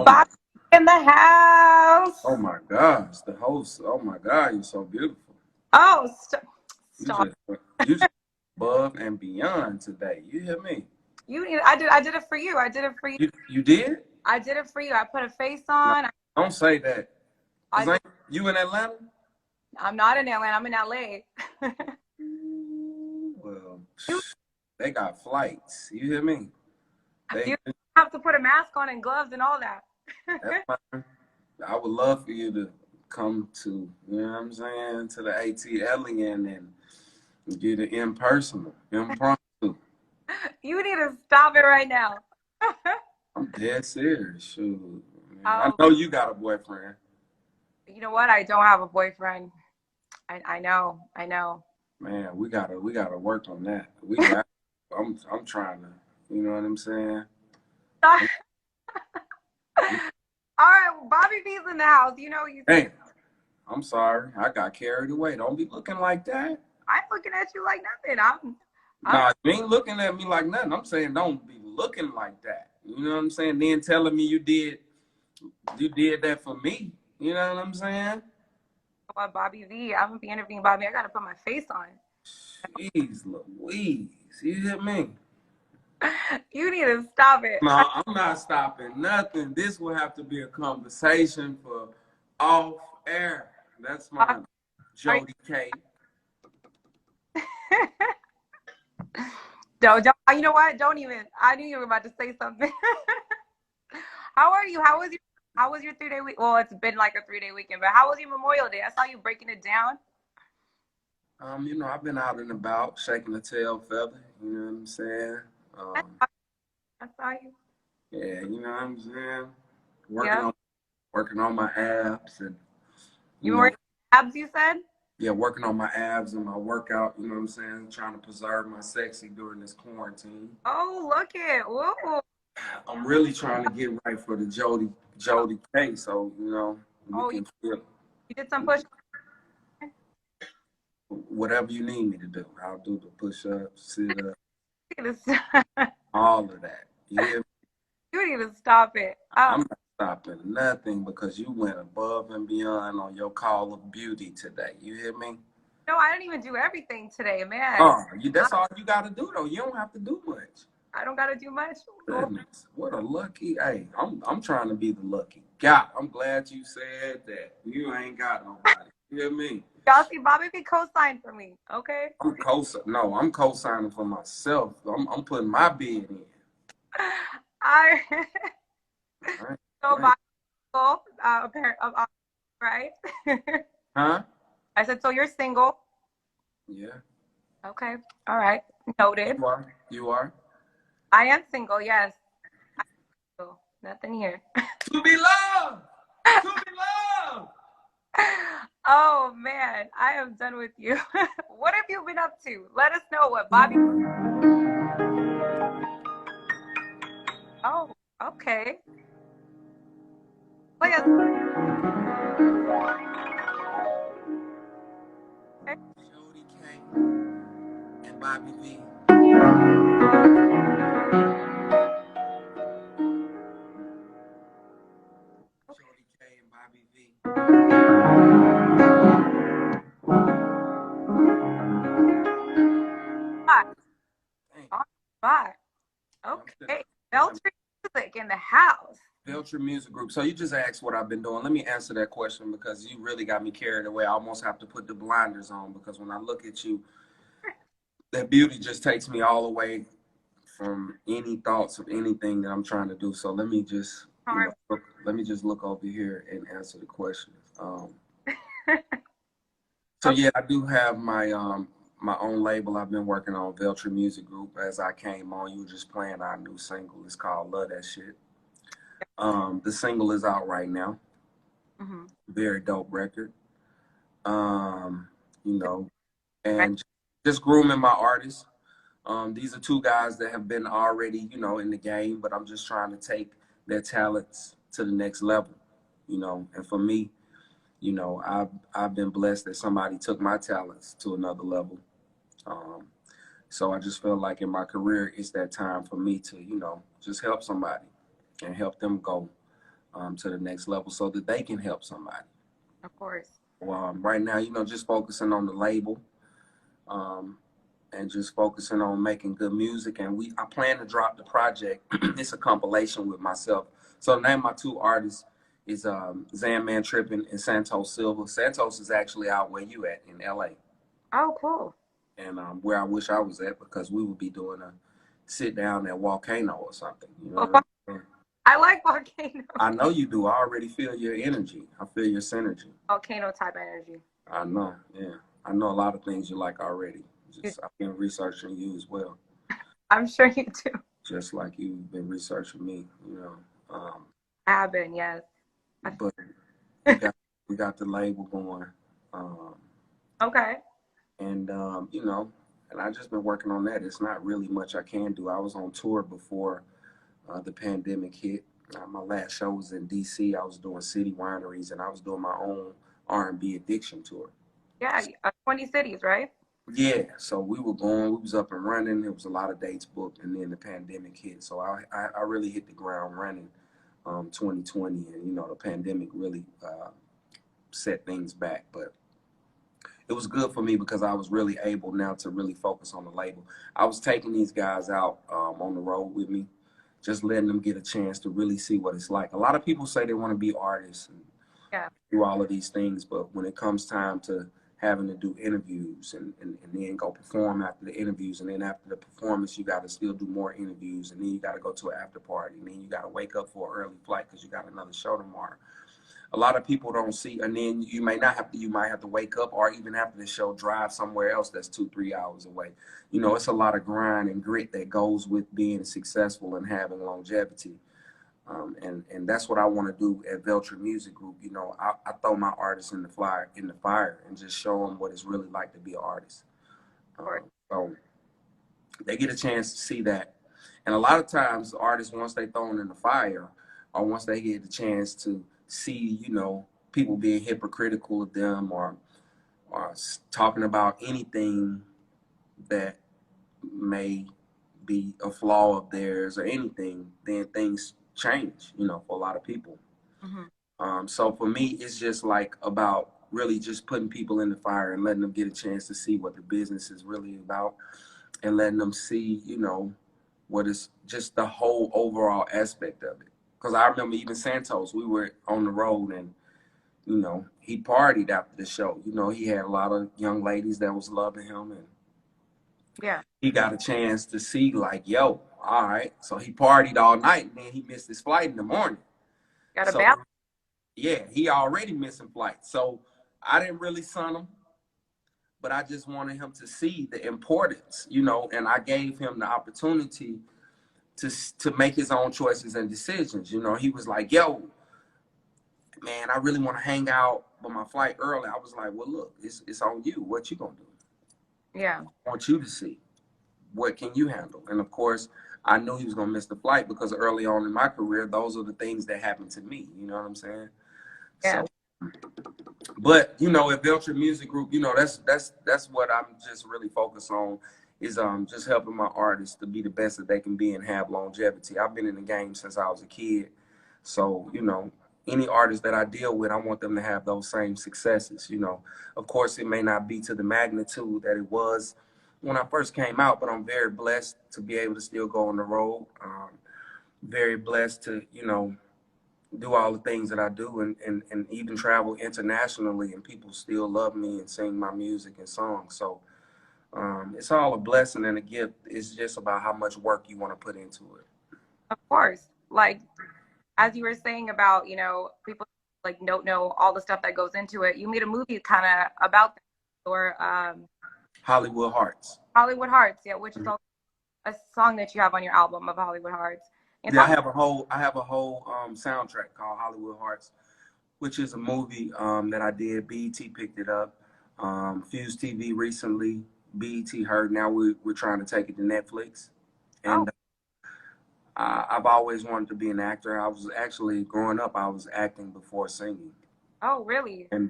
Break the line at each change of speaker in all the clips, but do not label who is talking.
Oh my,
Bobby in the house.
oh my gosh, the host. Oh my God, you're so beautiful.
Oh,
You
stop.
just, you just above and beyond today. You hear me?
You need. I did it for you. I did it for you.
You did?
I did it for you. I put a face
No,
on.
don't say that.
I
Cause
did.
ain't you in Atlanta?
I'm not in Atlanta. I'm in LA.
Well,
you
they got flights. You hear me? They
you have to put a mask on and gloves and all that.
that's fine. I would love for you to come to, you know what I'm saying, to the ATLian and get it impromptu.
You need to stop it right now.
I'm dead serious. Shoot. Man, I
Oh,
know you got a boyfriend.
you know what? I don't have a boyfriend. I know. I know.
Man, we gotta work on that. We got I'm trying to, you know what I'm saying?
All
I'm,
right, well, Bobby V's in the house. You know you.
hey, I'm sorry. I got carried away. Don't be looking like that.
I'm looking at you like nothing. I'm.
Nah, you ain't looking at me like nothing. I'm saying don't be looking like that. You know what I'm saying? Then telling me you did that for me. You know what I'm saying?
Bobby V. I'm gonna be interviewing Bobby. I gotta put my face on.
Jeez Louise. You hear me?
You need to stop it.
No, I'm not stopping nothing. This will have to be a conversation for off air. That's my
Are you,
Joty K.
don't. You know what? Don't even. I knew you were about to say something. How are you? How was your 3 day week? Well, it's been like a 3 day weekend, but how was your Memorial Day? I saw you breaking it down.
I've been out and about, shaking the tail feather. You know what I'm saying?
I
Um,
saw, I saw you.
yeah, you know what I'm saying? Working
Yeah.
on working on my abs and
You
you
were
know,
working abs. You said.
yeah, working on my abs and my workout. You know what I'm saying? Trying to preserve my sexy during this quarantine.
Oh, look it. Whoa.
I'm really trying to get right for the Joty K. So you
Oh, you,
can feel
you did some push.
whatever you need me to do. I'll do the push ups, sit up,
You
all of that. Yeah,
need to stop it.
I'm not stopping nothing because you went above and beyond on your call of beauty today. You hear me?
No, I didn't even do everything today, man.
Oh, that's all you got to do though. You don't have to do much.
I don't gotta do much. Oh,
Goodness, what a lucky. Hey, I'm trying to be the lucky guy. I'm glad you said that. You ain't got nobody. You hear me?
y'all see Bobby be co-signed for me. Okay.
I'm co-signing for myself. I'm putting my bid in.
I
Right,
so
right.
Bobby, apparent, right?
Huh?
I said, so you're single.
Yeah.
Okay. All right. Noted.
You are. You are.
I am single. Yes. So, nothing here.
To be loved. To be loved.
Oh man, I am done with you. What have you been up to? Let us know what Bobby. Oh, okay. Play us.
Joty K and Bobby V. Joty K and Bobby V.
Bye.
Dang.
Bye. Okay. Beltran music in the house.
Beltran Music Group. So you just asked what I've been doing. Let me answer that question because you really got me carried away. I almost have to put the blinders on because when I look at you, that beauty just takes me all away from any thoughts of anything that I'm trying to do. So let me just,
All right.
let me just look over here and answer the question. So yeah, I do have my own label I've been working on, Beltran Music Group. As I came on, you were just playing our new single. It's called Love That Shit. The single is out right now.
Mm-hmm.
Very dope record. Um, you know,
Right.
and just grooming my artists. These are two guys that have been already, in the game, but I'm just trying to take their talents to the next level, And for me, I've been blessed that somebody took my talents to another level. Um, so I just feel like in my career, it's that time for me to, just help somebody and help them go to the next level so that they can help somebody.
Of course.
Right now, just focusing on the label, and just focusing on making good music. And I plan to drop the project. It's a compilation with myself. So the name of my two artists is Zan Man Trippin and Santos Silva. Santos is actually out where you at in LA.
Oh, cool.
And where I wish I was at, because we would be doing a sit down at Volcano or something. You know what I'm saying?
I like Volcano.
I know you do. I already feel your energy. I feel your synergy.
Volcano type energy.
I know. Yeah. I know a lot of things you like already. I've been researching you as well.
I'm sure you do.
Just like you've been researching me,
I have been, yes.
But we got the label going.
Okay.
And, and I've just been working on that. It's not really much I can do. I was on tour before the pandemic hit. My last show was in D.C. I was doing city wineries, and I was doing my own R&B addiction tour.
Yeah, 20 cities, right?
Yeah, so we was up and running. There was a lot of dates booked, and then the pandemic hit. So I really hit the ground running 2020, and the pandemic really set things back. But it was good for me because I was really able now to really focus on the label. I was taking these guys out on the road with me, just letting them get a chance to really see what it's like. A lot of people say they want to be artists and do all of these things, but when it comes time to having to do interviews and then go perform after the interviews, and then after the performance you got to still do more interviews, and then you got to go to an after party, and then you got to wake up for an early flight because you got another show tomorrow. A lot of people don't see, and then you might have to wake up, or even after the show drive somewhere else that's 2-3 hours away. It's a lot of grind and grit that goes with being successful and having longevity. And that's what I want to do at Beltran Music Group. I throw my artists in the fire and just show them what it's really like to be an artist. So they get a chance to see that. And a lot of times artists, once they thrown in the fire, or once they get the chance to see, people being hypocritical of them, or talking about anything that may be a flaw of theirs or anything, then things change, for a lot of people. Mm-hmm. So for me, it's just like about really just putting people in the fire and letting them get a chance to see what the business is really about, and letting them see, what is just the whole overall aspect of it. Because I remember even Santos, we were on the road, and he partied after the show. He had a lot of young ladies that was loving him, and he got a chance to see, like, yo, all right. So he partied all night, and then he missed his flight in the morning.
Got a balance.
Yeah, he already missing flights. So I didn't really son him, but I just wanted him to see the importance, and I gave him the opportunity to make his own choices and decisions. He was like, yo, man, I really want to hang out, but my flight early. I was like, well, look, it's on you. What you gonna do?
Yeah.
I want you to see. What can you handle? And of course, I knew he was gonna miss the flight because early on in my career, those are the things that happened to me. You know what I'm saying?
Yeah.
So, but at Beltran Music Group, that's what I'm just really focused on, is just helping my artists to be the best that they can be and have longevity. I've been in the game since I was a kid, so any artist that I deal with, I want them to have those same successes. Of course, it may not be to the magnitude that it was when I first came out, but I'm very blessed to be able to still go on the road. Very blessed to, do all the things that I do, and even travel internationally, and people still love me and sing my music and songs. So it's all a blessing and a gift. It's just about how much work you want to put into it.
Of course. Like, as you were saying about, people like don't know all the stuff that goes into it. You made a movie kind of about that, or
Hollywood Hearts.
Hollywood Hearts, yeah, which is also a song that you have on your album of Hollywood Hearts. And
I have a whole soundtrack called Hollywood Hearts, which is a movie that I did. BET picked it up. Fuse TV recently. BET heard. Now we're trying to take it to Netflix. And I've always wanted to be an actor. I was actually, growing up, I was acting before singing.
Oh, really?
And,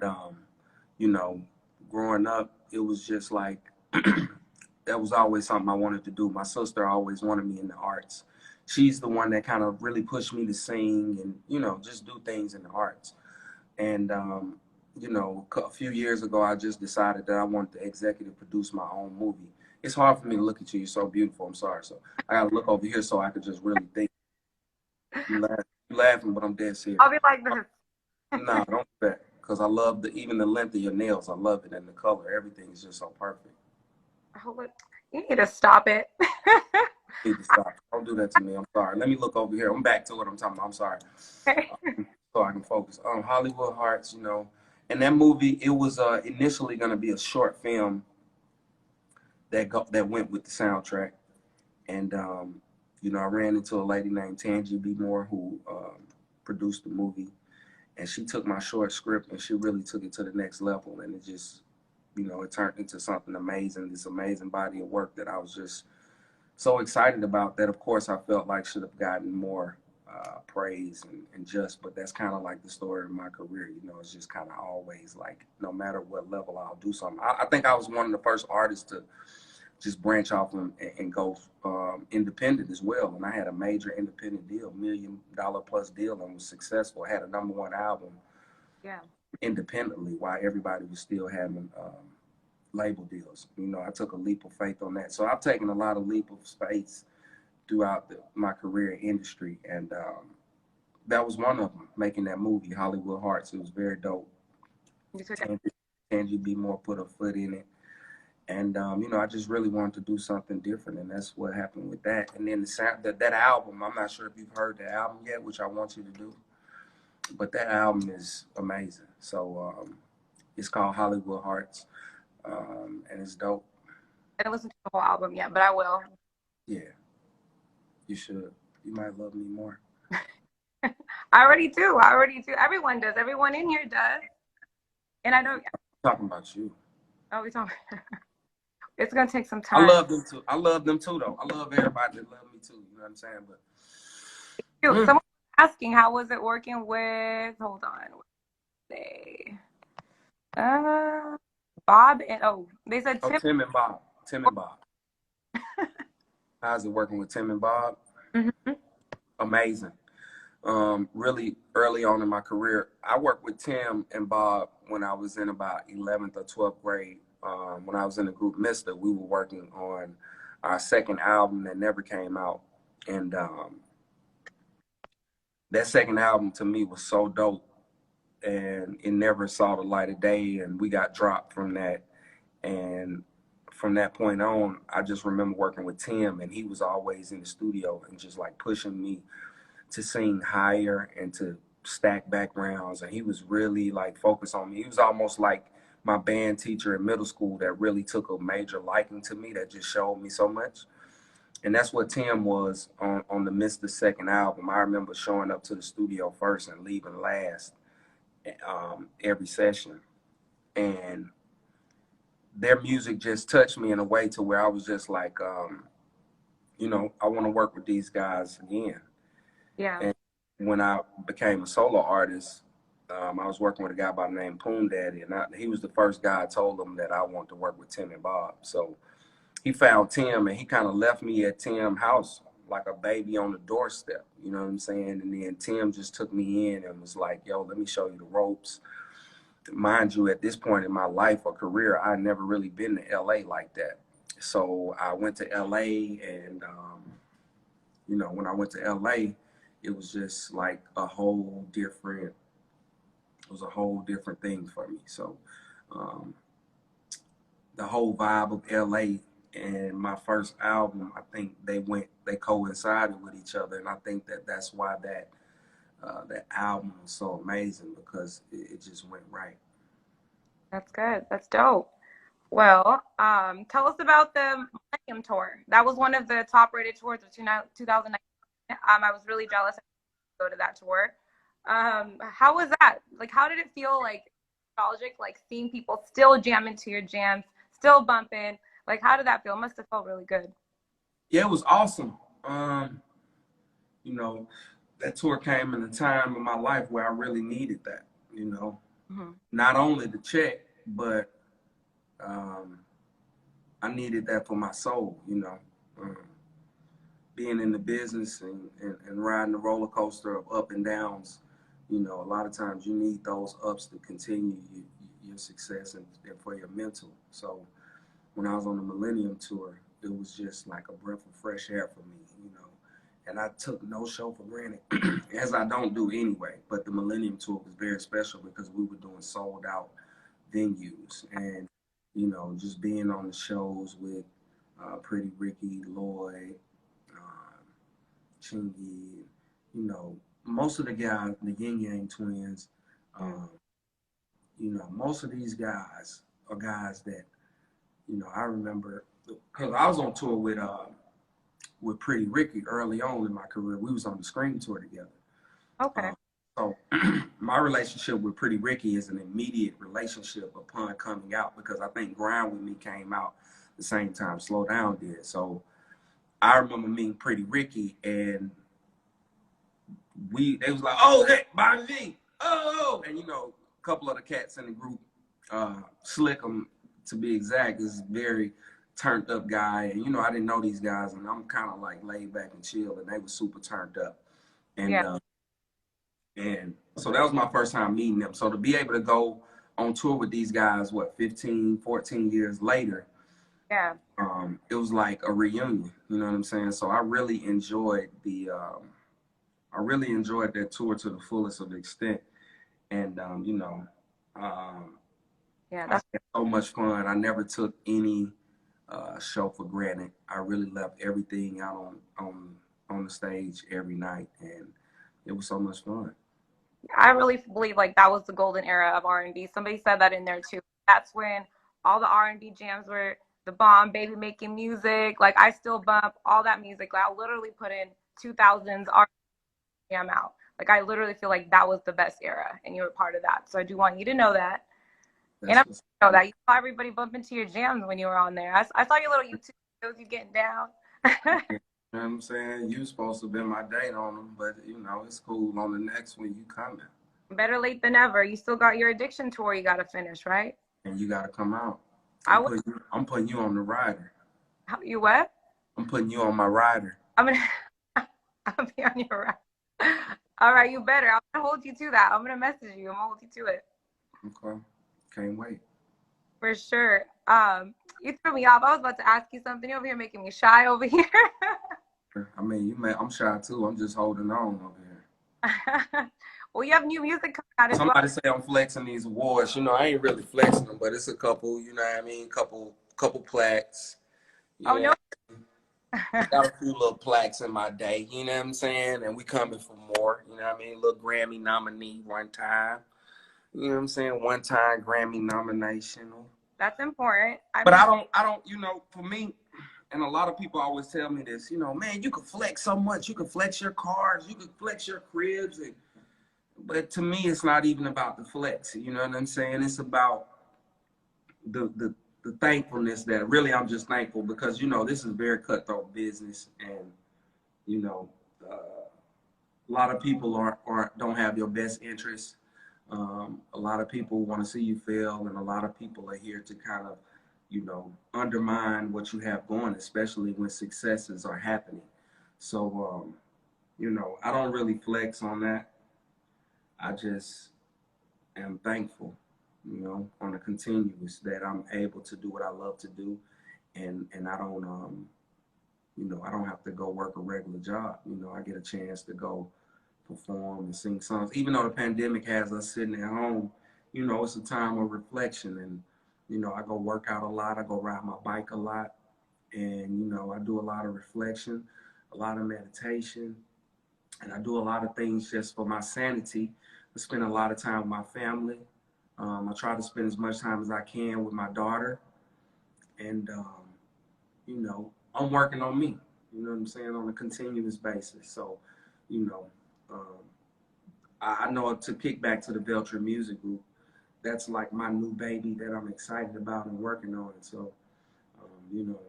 growing up, it was just like, that was always something I wanted to do. My sister always wanted me in the arts. she's the one that kind of really pushed me to sing and, you know, just do things in the arts. And, you know, a few years ago, I just decided that I wanted to executive produce my own movie. It's hard for me to look at you. You're so beautiful. I'm sorry. So I got to look over here so I could just really think. You laughing, but I'm dead serious.
I'll be like this.
Nah, don't do that. Because I love even the length of your nails. I love it. And the color. Everything is just so perfect.
Oh, look, you need to stop it.
You need to stop. Don't do that to me. I'm sorry. Let me look over here. I'm back to what I'm talking about. I'm sorry. So I can focus. Hollywood Hearts, you know. And that movie, it was initially going to be a short film that went with the soundtrack. And, you know, I ran into a lady named Tangi B. Moore who produced the movie. And she took my short script and she really took it to the next level. And it just, you know, it turned into something amazing, this amazing body of work that I was just so excited about that, of course, I felt like should have gotten more praise and just, but that's kind of like the story of my career. You know, it's just kind of always like, no matter what level I'll do something. I think I was one of the first artists to just branch off and go independent as well. And I had a major independent deal, $1 million plus deal, and was successful. I had a #1 album independently while everybody was still having label deals. You know, I took a leap of faith on that. So I've taken a lot of leap of faith throughout my career in industry. And that was one of them, making that movie, Hollywood Hearts. It was very dope. Tangi B. Moore put a foot in it. And, you know, I just really wanted to do something different. And that's what happened with that. And then that album, I'm not sure if you've heard the album yet, which I want you to do. But that album is amazing. So it's called Hollywood Hearts. And it's dope.
I didn't listen to the whole album yet, but I will.
Yeah, you should. You might love me more.
I already do. Everyone does. Everyone in here does. And I don't.
I'm talking about you.
Oh, we talking. It's gonna take some time.
I love them too. I love them too, though. I love everybody that love me too. You know what I'm saying? But
someone was asking, how was it working with? Hold on. Say, Bob and they said
Tim and Bob. Tim and Bob. How's it working with Tim and Bob?
Mm-hmm.
Amazing. Really early on in my career, I worked with Tim and Bob when I was in about 11th or 12th grade. When I was in the group Mister, we were working on our second album that never came out. And that second album to me was so dope. And it never saw the light of day. And we got dropped from that. And from that point on, I just remember working with Tim, and he was always in the studio and just like pushing me to sing higher and to stack backgrounds. And he was really like focused on me. He was almost like my band teacher in middle school that really took a major liking to me, that just showed me so much. And that's what Tim was on the Mr. second album. I remember showing up to the studio first and leaving last every session. And their music just touched me in a way to where I was just like, you know, I want to work with these guys again.
Yeah.
And when I became a solo artist, I was working with a guy by the name Poon Daddy, and he was the first guy I told him that I want to work with Tim and Bob. So he found Tim, and he kind of left me at Tim's house like a baby on the doorstep. You know what I'm saying? And then Tim just took me in and was like, yo, let me show you the ropes. Mind you, at this point in my life or career, I never really been to LA like that. So I went to LA, and you know, when I went to LA, it was just like a whole different thing for me. So the whole vibe of LA and my first album, I think they coincided with each other, and I think that's why that album was so amazing, because it just went right.
That's good. That's dope. Well, tell us about the Millennium Tour. That was one of the top-rated tours of 2019. I was really jealous to go to that tour. How was that? Like, how did it feel, like, nostalgic, like, seeing people still jamming to your jams, still bumping? Like, how did that feel? It must have felt really good.
Yeah, it was awesome. You know, that tour came in a time in my life where I really needed that, you know. Mm-hmm. Not only the check, but I needed that for my soul, you know. being in the business and riding the roller coaster of up and downs, you know, a lot of times you need those ups to continue your success and for your mental. So when I was on the Millennium Tour, it was just like a breath of fresh air for me, you know. And I took no show for granted, as I don't do anyway. But the Millennium Tour was very special because we were doing sold out venues. And, you know, just being on the shows with Pretty Ricky, Lloyd, Chingy, you know, most of the guys, the Yin Yang twins, you know, most of these guys are guys that, you know, I remember because I was on tour with Pretty Ricky early on in my career. We was on the Scream tour together.
Okay.
So my relationship with Pretty Ricky is an immediate relationship upon coming out because I think Grind With Me came out the same time Slow Down did. So I remember meeting Pretty Ricky and they was like, oh, hey, Bobby V, oh, and you know, a couple of the cats in the group, Slickum to be exact, is very turned up guy, and you know, I didn't know these guys, and I'm kind of like laid back and chill, and they were super turned up, and so that was my first time meeting them. So to be able to go on tour with these guys, what, 15, 14 years later, it was like a reunion, you know what I'm saying? So I really enjoyed that tour to the fullest of the extent. And, you know, I had so much fun. I never took any show for granted. I really left everything out on the stage every night. And it was so much fun.
I really believe like that was the golden era of R&B. Somebody said that in there too. That's when all the R&B jams were the bomb, baby making music. Like I still bump all that music. Like I literally put in 2000s R&B jam out. Like I literally feel like that was the best era, and you were part of that. So I do want you to know that. And I know that you saw everybody bump into your jams when you were on there. I saw your little YouTube videos, you getting down.
You know what I'm saying? You supposed to have been my date on them, but you know, it's cool. On the next one, you coming.
Better late than never. You still got your addiction tour you got to finish, right?
And you got to come out. I'm putting you on the rider.
You what?
I'm putting you on my rider.
I'll be on your rider. All right, you better. I'm going to hold you to that. I'm going to message you. I'm going to hold you to it.
Okay. Can't wait.
For sure. You threw me off. I was about to ask you something. You're over here making me shy over here.
I mean, I'm shy too. I'm just holding on over here.
Well, you have new music coming out as well.
Somebody say I'm flexing these awards. You know, I ain't really flexing them, but it's a couple, you know what I mean? Couple plaques.
Oh, no.
I got a few little plaques in my day, you know what I'm saying? And we coming for more, you know what I mean? Little Grammy nominee one time. You know what I'm saying? One time Grammy nomination.
That's important.
But I don't, you know, for me, and a lot of people always tell me this, you know, man, you can flex so much. You can flex your cars, you can flex your cribs. But to me, it's not even about the flex. You know what I'm saying? It's about the thankfulness that really I'm just thankful because, you know, this is very cutthroat business. And, you know, a lot of people don't have your best interests. A lot of people want to see you fail, and a lot of people are here to kind of, you know, undermine what you have going, especially when successes are happening. So, you know, I don't really flex on that. I just am thankful, you know, on a continuous that I'm able to do what I love to do, and I don't, you know, I don't have to go work a regular job. You know, I get a chance to go perform and sing songs. Even though the pandemic has us sitting at home, you know, it's a time of reflection. And, you know, I go work out a lot. I go ride my bike a lot. And, you know, I do a lot of reflection, a lot of meditation. And I do a lot of things just for my sanity. I spend a lot of time with my family. I try to spend as much time as I can with my daughter. And, you know, I'm working on me, you know what I'm saying, on a continuous basis. So, you know, I know to kick back to the Beltran Music Group, that's like my new baby that I'm excited about and working on. So, you know,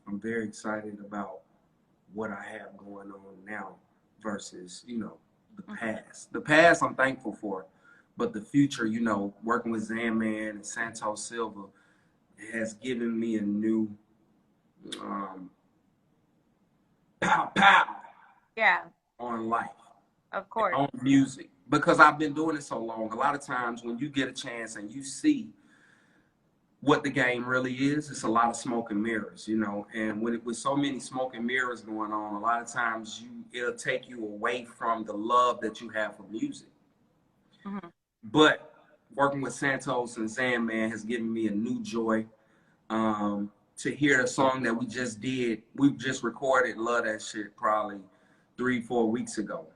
I'm very excited about what I have going on now versus, you know, the past. The past I'm thankful for, but the future, you know, working with Zanman and Santos Silva has given me a new pow, pow
Yeah,
on life,
of course.
on music. Because I've been doing it so long, a lot of times when you get a chance and you see what the game really is, it's a lot of smoke and mirrors, you know. And with so many smoke and mirrors going on, a lot of times it'll take you away from the love that you have for music.
Mm-hmm.
But working with Santos and Zan, man, has given me a new joy. To hear the song that we just did, we just recorded Love That Shit probably 3-4 weeks ago.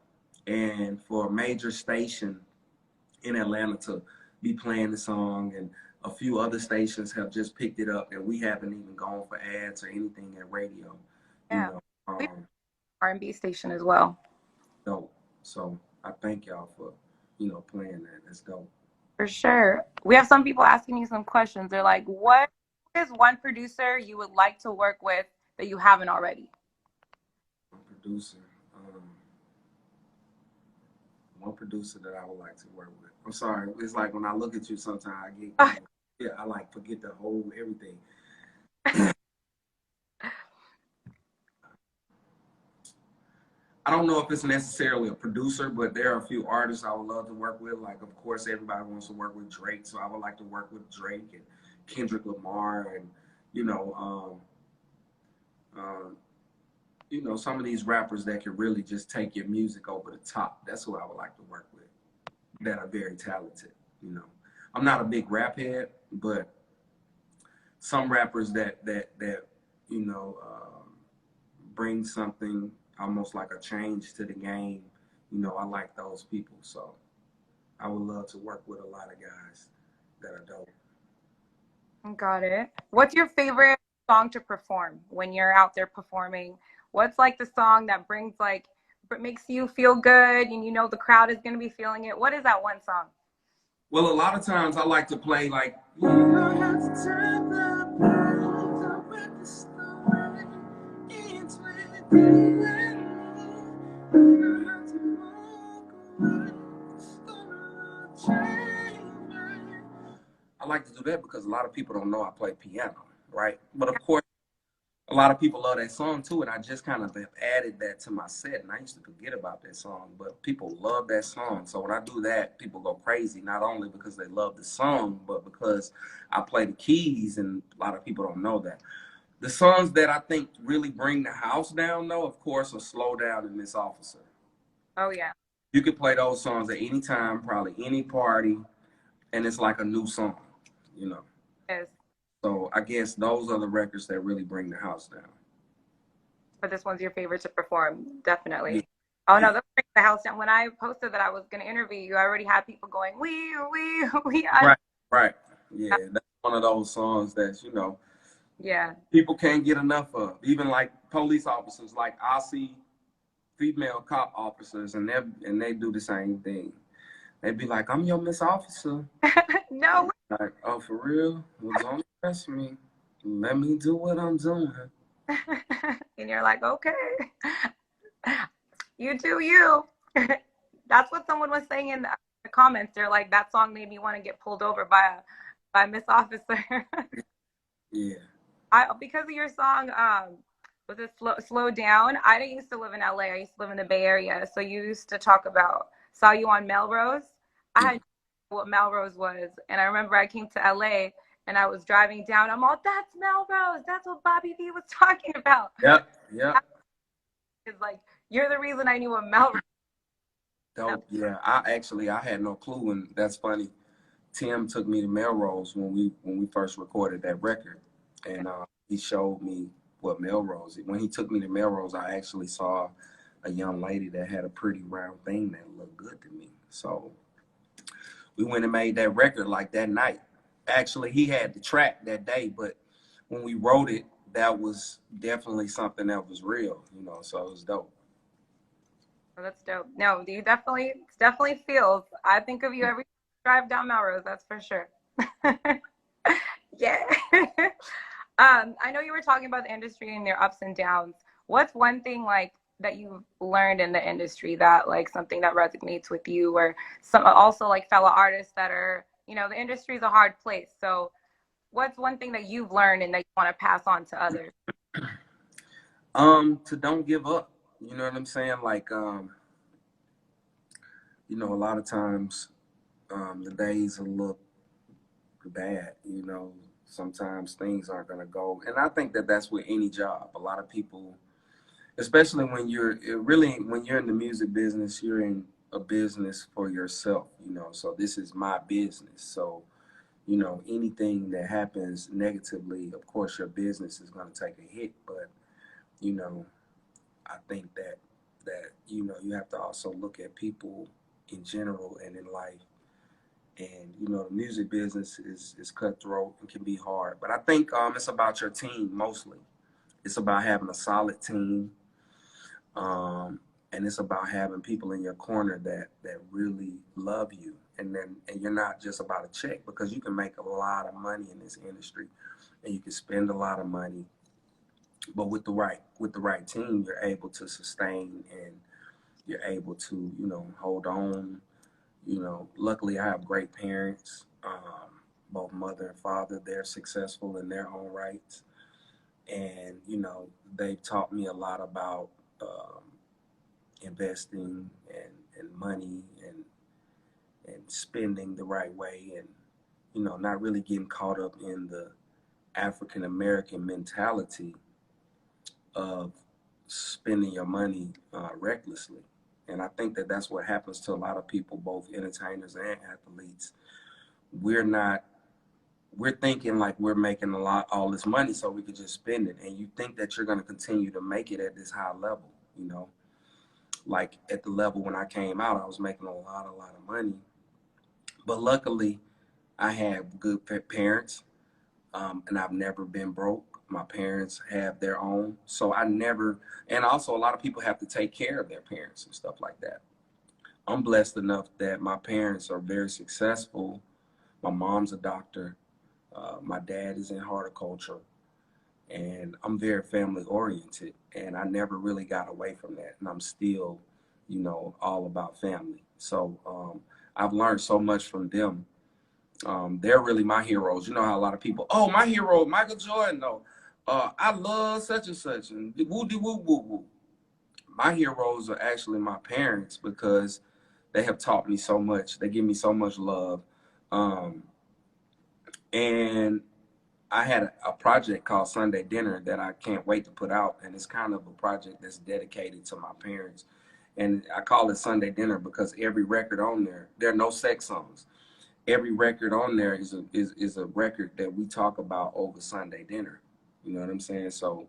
And for a major station in Atlanta to be playing the song, and a few other stations have just picked it up, and we haven't even gone for ads or anything at radio, you
Yeah,
know.
we have an R&B station as well.
Dope. So I thank y'all for, playing that. That's dope.
For sure. We have some people asking you some questions. They're like, what is one producer you would like to work with that you haven't already?
Producer. Um, One producer that I would like to work with. I'm sorry. It's like when I look at you, sometimes I get, yeah, I like forget the whole everything. I don't know if it's necessarily a producer, but there are a few artists I would love to work with. Like, of course, everybody wants to work with Drake, so I would like to work with Drake and Kendrick Lamar, and you know, um, some of these rappers that can really just take your music over the top. That's who I would like to work with. That are very talented. You know, I'm not a big rap head, but some rappers that bring something almost like a change to the game. I like those people. So I would love to work with a lot of guys that are dope.
Got it. What's your favorite song to perform when you're out there performing? What's like the song that brings like makes you feel good and you know the crowd is going to be feeling it? What is that one song?
Well, a lot of times I like to play like, you don't have to turn the page, I'll read the story. It's with you and me. You don't have to walk away. The story will change. I like to do that because a lot of people don't know I play piano, right? But of course, a lot of people love that song too, and I just kind of have added that to my set. And I used to forget about that song, but people love that song. So when I do that, people go crazy, not only because they love the song, but because I play the keys, and a lot of people don't know that. The songs that I think really bring the house down, though, of course, are Slow Down and Miss Officer.
Oh yeah.
You could play those songs at any time, probably any party, and it's like a new song, you know.
Yes.
So I guess those are the records that really bring the house down.
But this one's your favorite to perform, definitely.
Yeah.
Oh
Yeah.
no, that's bring the house down. When I posted that I was going to interview you, I already had people going, we.
Right, right. Yeah, that's one of those songs that,
Yeah.
people can't get enough of. Even like police officers, like I see female cop officers, and they do the same thing. They be like, "I'm your Miss Officer."
No.
Like, oh, for real? Well, don't press me. Let me do what I'm doing.
And you're like, okay, you do you. That's what someone was saying in the comments. They're like, that song made me want to get pulled over by Miss Officer.
Yeah.
Because of your song, was it slow down? I didn't used to live in LA. I used to live in the Bay Area. So you used to talk about saw you on Melrose. I had no idea what Melrose was, and I remember I came to LA and I was driving down. I'm all, that's Melrose. That's what Bobby V was talking about.
Yep. Yep.
It's like you're the reason I knew what Melrose.
Dope. Yeah. I had no clue, and that's funny. Tim took me to Melrose when we first recorded that record, and he showed me what Melrose. When he took me to Melrose, I actually saw a young lady that had a pretty round thing that looked good to me. So we went and made that record like that night. Actually, he had the track that day, but when we wrote it, that was definitely something that was real, So it was dope.
Oh, that's dope. No, you definitely feels. I think of you every drive down Melrose. That's for sure. Yeah. I know you were talking about the industry and their ups and downs. What's one thing like that you've learned in the industry that like something that resonates with you, or some also like fellow artists that are, the industry is a hard place. So what's one thing that you've learned and that you want to pass on to others?
To don't give up. You know what I'm saying? Like, you know, a lot of times, the days will look bad. You know, sometimes things aren't going to go, and I think that that's with any job. A lot of people, especially when when you're in the music business, you're in a business for yourself. You know, so this is my business. So, you know, anything that happens negatively, of course, your business is going to take a hit. But, you know, I think that you know, you have to also look at people in general and in life. And you know, the music business is cutthroat and can be hard. But I think it's about your team mostly. It's about having a solid team, and it's about having people in your corner that really love you. And you're not just about a check, because you can make a lot of money in this industry, and you can spend a lot of money. But with the right team, you're able to sustain, and you're able to, you know, hold on. You know, luckily I have great parents, both mother and father. They're successful in their own rights, and you know, they've taught me a lot about investing and money and spending the right way, and you know, not really getting caught up in the African American mentality of spending your money recklessly. And I think that that's what happens to a lot of people, both entertainers and athletes. We're not, we're thinking like we're making all this money so we could just spend it. And you think that you're going to continue to make it at this high level, you know, like at the level when I came out, I was making a lot of money. But luckily, I have good parents, and I've never been broke. My parents have their own. So I never, and also a lot of people have to take care of their parents and stuff like that. I'm blessed enough that my parents are very successful. My mom's a doctor. My dad is in horticulture, and I'm very family oriented. And I never really got away from that. And I'm still, you know, all about family. So I've learned so much from them. They're really my heroes. You know how a lot of people, oh, my hero, Michael Jordan. No, I love such and such, and woo de woo woo woo. My heroes are actually my parents, because they have taught me so much. They give me so much love. Um, and I had a project called Sunday Dinner that I can't wait to put out. And it's kind of a project that's dedicated to my parents. And I call it Sunday Dinner because every record on there are no sex songs. Every record on there is a record that we talk about over Sunday dinner. You know what I'm saying? So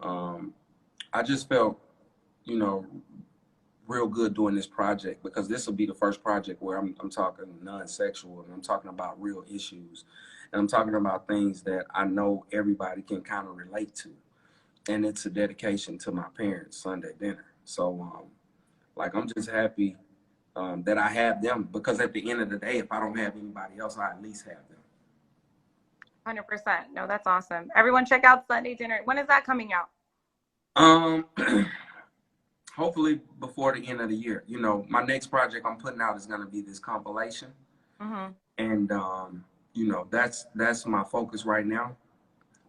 I just felt, you know, real good doing this project, because this will be the first project where I'm talking non-sexual, and I'm talking about real issues, and I'm talking about things that I know everybody can kind of relate to. And it's a dedication to my parents, Sunday Dinner. So like, I'm just happy that I have them, because at the end of the day, if I don't have anybody else, I at least have them.
100%. No, that's awesome. Everyone check out Sunday Dinner. When is that coming out?
Um, Hopefully before the end of the year. You know, my next project I'm putting out is going to be this compilation.
Mm-hmm.
And, you know, that's my focus right now,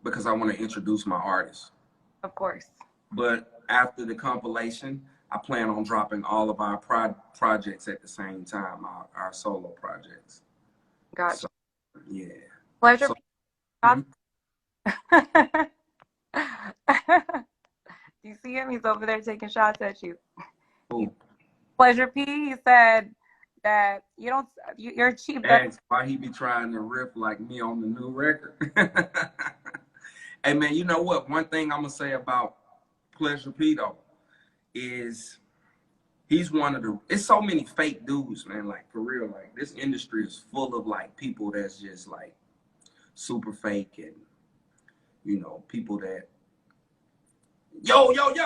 because I want to introduce my artists.
Of course.
But after the compilation, I plan on dropping all of our projects at the same time, our solo projects.
Gotcha.
So, yeah.
Pleasure.
So,
Do you see him? He's over there taking shots at you.
cool.
Pleasure P, he said that you're cheap.
That's why he be trying to riff like me on the new record. Hey, man, you know what? One thing I'm going to say about Pleasure P, though, is he's one of the, it's so many fake dudes, man, like, for real. Like, this industry is full of, like, people that's just, like, super fake, and, you know, people that, yo, what up,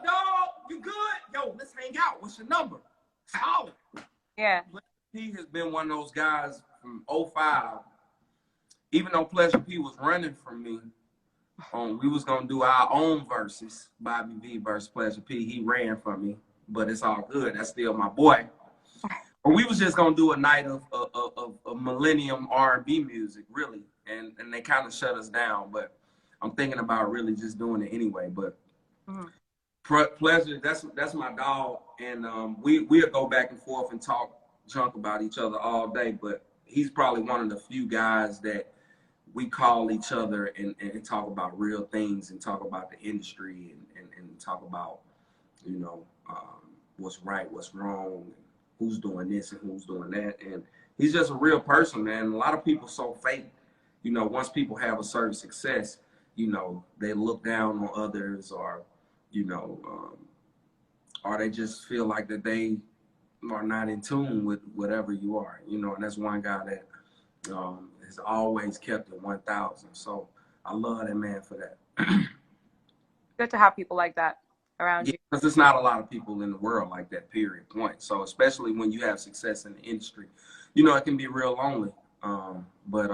dog? You good? Yo, let's hang out. What's your number? Solid.
Yeah.
He has been one of those guys from '05. Even though Pleasure P was running from me, we was gonna do our own verses, Bobby V versus Pleasure P. He ran from me, but it's all good. That's still my boy. But we was just gonna do a night of Millennium R&B music, really, and they kind of shut us down. But I'm thinking about really just doing it anyway. But
Mm-hmm.
Pleasure, that's my dog, and we'll go back and forth and talk junk about each other all day. But he's probably one of the few guys that we call each other and talk about real things and talk about the industry and talk about, you know, what's right, what's wrong, who's doing this and who's doing that. And he's just a real person, man. A lot of people so fake, you know, once people have a certain success, you know, they look down on others, or, you know, or they just feel like that they are not in tune with whatever you are, you know. And that's one guy that has always kept it 1,000. So I love that man for that.
Good to have people like that around
Yeah,
you.
because there's not a lot of people in the world like that, period, point. So especially when you have success in the industry, you know, it can be real lonely. But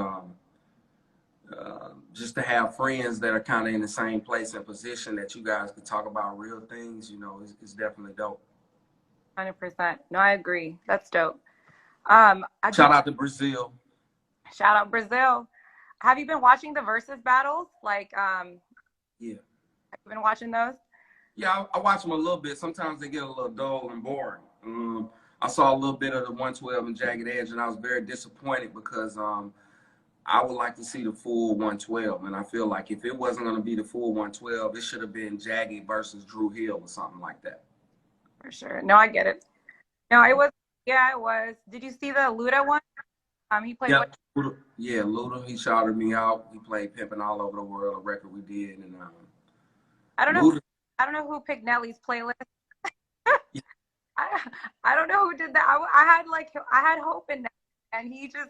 just to have friends that are kind of in the same place and position that you guys can talk about real things, you know, is definitely dope.
100%. No, I agree. That's dope. I do
Shout out to Brazil.
shout out Brazil. Have you been watching the versus battles? Like,
Yeah.
have you been watching those?
Yeah, I watch them a little bit. Sometimes they get a little dull and boring. I saw a little bit of the 112 and Jagged Edge, and I was very disappointed because I would like to see the full 112. And I feel like if it wasn't going to be the full 112, it should have been Jagged versus Drew Hill or something like that.
For sure. No, I get it. No, it was. Yeah, it was. Did you see the Luda one? He played what?
Yep. Yeah, Luda, he shouted me out. He played Pimpin' All Over the World, a record we did. And
I don't know.
Luda.
I don't know who picked Nelly's playlist.
Yeah.
I don't know who did that. I had hope in that, and he just.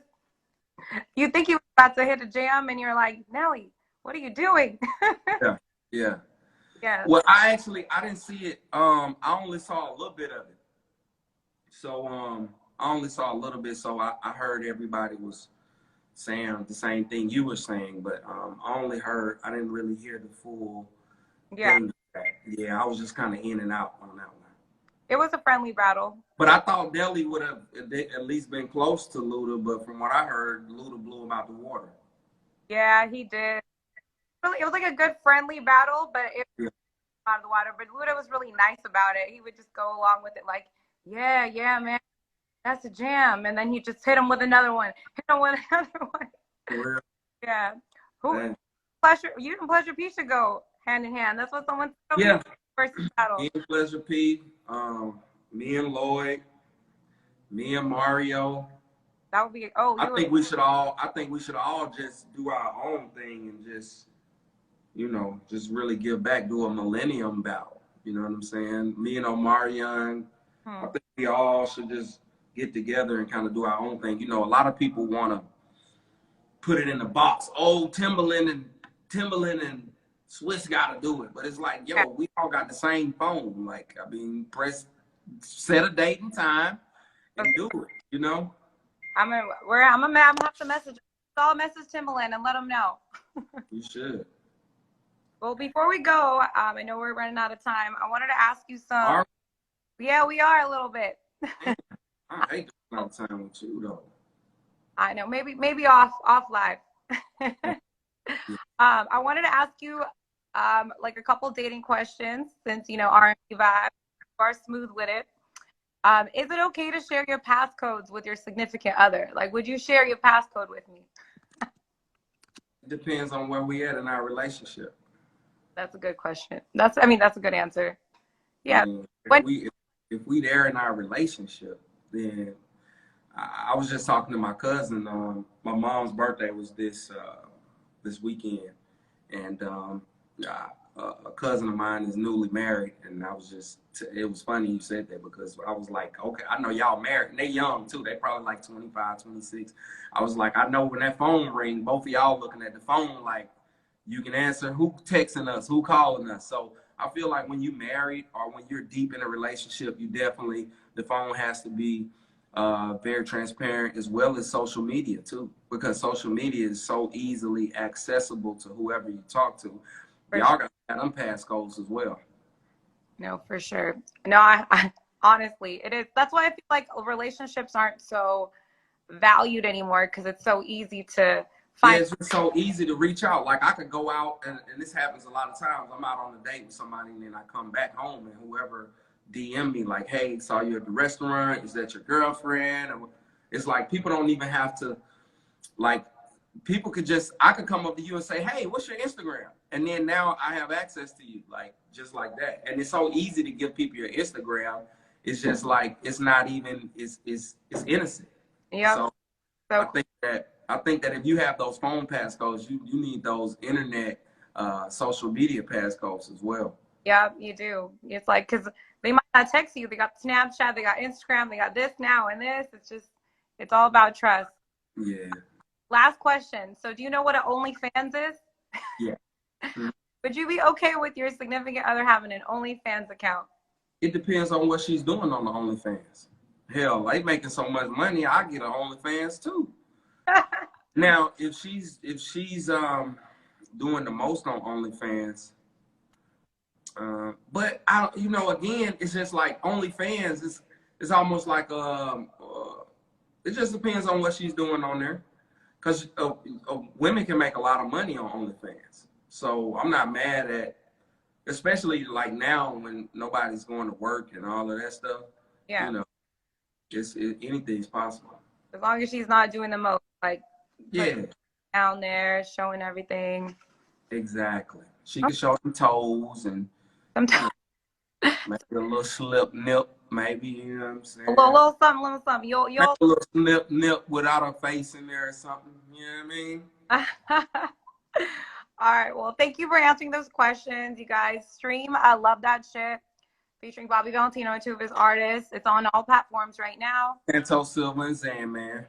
You think he was about to hit a jam, and you're like, Nelly, what are you doing?
Yeah. Yeah.
Yeah.
Well, I didn't see it. I only saw a little bit of it. So I only saw a little bit. So I heard everybody was saying the same thing you were saying, but I didn't really hear the full
Yeah.
thing. Yeah, I was just kind of in and out on that one.
It was a friendly battle.
But I thought Delhi would have at least been close to Luda, but from what I heard, Luda blew him out the water.
Yeah, he did. Really, it was like a good friendly battle, but it
Yeah.
was out of the water. But Luda was really nice about it. He would just go along with it, like, yeah, man, that's a jam, and then he just hit him with another one, hit him with another one.
For real.
Yeah. Who
Man.
Pleasure? You and Pleasure P should go hand in hand. That's what someone told me.
Yeah.
Versus battle.
Me and Pleasure P, me and Lloyd, me and Mario.
That would be. Oh,
I think we should all just do our own thing and just, you know, just really give back, do a Millennium battle. You know what I'm saying? Me and Omarion, I think we all should just get together and kind of do our own thing. You know, a lot of people want to put it in the box. Oh, Timberland and Swiss got to do it. But it's like, yo, we all got the same phone. Like, I mean, set a date and time and do it, you know?
I'm gonna have to message. I'll message Timberland and let him know.
You should.
Well, before we go, I know we're running out of time. I wanted to ask you some.
Right.
Yeah, we are a little bit.
I hate to spend time with you, though.
I know. Maybe off live. I wanted to ask you like a couple dating questions since you know R&B vibe. You are smooth with it. Is it okay to share your passcodes with your significant other? Like, would you share your passcode with me?
It depends on where we at in our relationship.
That's a good question. That's a good answer. Yeah.
If we there in our relationship, then I was just talking to my cousin. My mom's birthday was this weekend, and a cousin of mine is newly married, and I was just it was funny you said that because I was like, okay, I know y'all married, and they young too. They probably like 25, 26. I was like, I know when that phone ring, both of y'all looking at the phone like you can answer who texting us, who calling us. So I feel like when you married or when you're deep in a relationship, you definitely the phone has to be very transparent, as well as social media too, because social media is so easily accessible to whoever you talk to. Y'all got them passcodes as well.
No, for sure. No, I honestly, it is. That's why I feel like relationships aren't so valued anymore because it's so easy to
Yeah,
find.
it's just so easy to reach out. Like I could go out and this happens a lot of times. I'm out on a date with somebody and then I come back home and whoever DM me like, hey, saw you at the restaurant. Is that your girlfriend? Or it's like people don't even have to like people could just I could come up to you and say, hey, what's your Instagram? And then now I have access to you, like just like that. And it's so easy to give people your Instagram. It's just like it's not even it's innocent.
Yep.
So
So
I think that if you have those phone passcodes, you need those internet social media passcodes as well.
yeah, you do. It's like because they might not text you. They got Snapchat, they got Instagram, they got this now and this. It's just it's all about trust.
Yeah.
Last question. So do you know what an OnlyFans is?
Yeah. Mm-hmm.
Would you be okay with your significant other having an OnlyFans account?
It depends on what she's doing on the OnlyFans. Hell, they making so much money, I get an OnlyFans too. Now, if she's doing the most on OnlyFans, but I again, it's just like OnlyFans. It's almost like it just depends on what she's doing on there, because women can make a lot of money on OnlyFans. So I'm not mad at, especially like now when nobody's going to work and all of that stuff.
Yeah.
You know, anything's possible.
As long as she's not doing the most, like
Yeah.
down there showing everything.
Exactly. She can show them toes and
Sometimes
maybe a little slip nip, maybe, you know what I'm saying?
a little something, little something.
Maybe a little slip nip without her face in there or something. You know what I mean?
All right. Well, thank you for answering those questions, you guys. Stream I Love That Shit, featuring Bobby Valentino and two of his artists. It's on all platforms right now.
Santos Silva and Zan, man.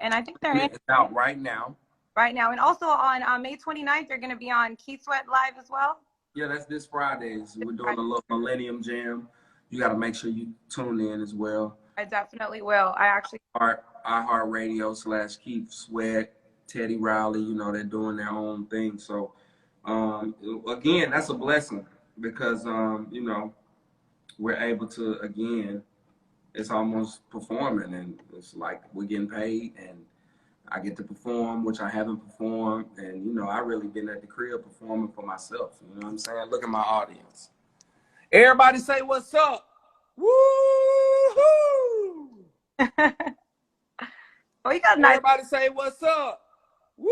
And I think they're in.
It's out right now.
Right now. And also on May 29th, they're going to be on Key Sweat Live as well.
Yeah, that's this Friday. So we're doing a little Millennium Jam. You got to make sure you tune in as well.
I definitely will. I actually.
iHeartRadio / Keith Sweat, Teddy Riley, they're doing their own thing. So, again, that's a blessing because, we're able to, again, it's almost performing and it's like we're getting paid and I get to perform, which I haven't performed. And, I really been at the crib performing for myself. You know what I'm saying? Look at my audience. Everybody say what's up. Woo-hoo!
Oh, you got nice.
Everybody say what's up. Woo-hoo!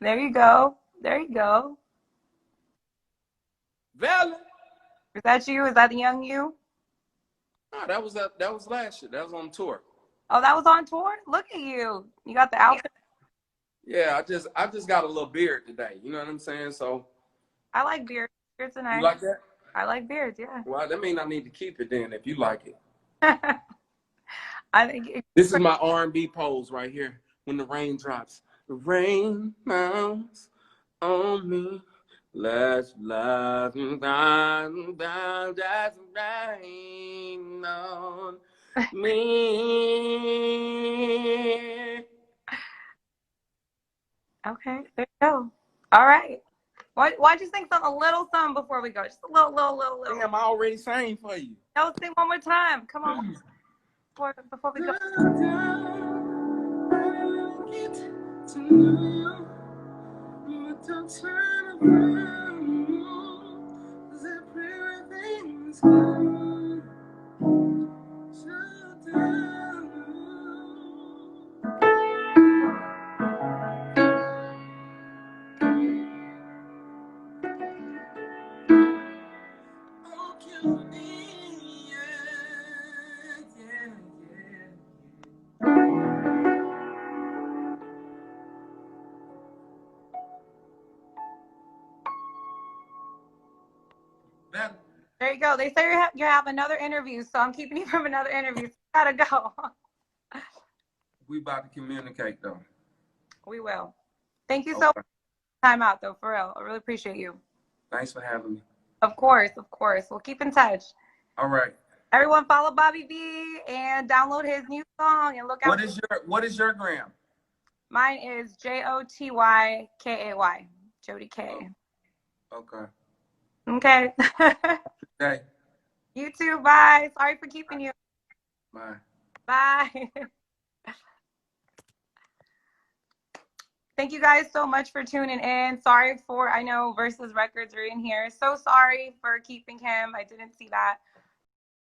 There you go. There you go.
Valen.
Is that you? Is that the young you?
Oh, that was last year. That was on tour.
Oh, that was on tour? Look at you. You got the outfit.
Yeah, I just got a little beard today. You know what I'm saying? So
I like beards. Beards are nice.
You like that?
I like beards, yeah.
Well, that means I need to keep it then if you like it.
I think
this is my R&B pose right here. When the rain drops, the rain mounts on me. Let's love down, just rain on me.
Okay, there you go. All right. Why'd you sing a little something before we go? Just a little.
Damn, I already sang for you.
No, sing one more time. Come on. Before we go.
Don't turn around, 'cause everything's gone. Shut down. Oh, kill me, yeah.
There you go. They say you have another interview, so I'm keeping you from another interview. So gotta go.
We about to communicate though.
We will. Thank you so much for time out though, for real. I really appreciate you.
Thanks for having me.
Of course. We'll keep in touch.
All right.
Everyone follow Bobby V and download his new song and look out.
What is your gram?
Mine is JOTYKAY. Joty K.
Okay.
Okay.
Okay.
You too. Bye. Sorry for keeping you.
Bye.
Bye. Thank you guys so much for tuning in. Sorry for, I know Versus Records are in here. So sorry for keeping him. I didn't see that.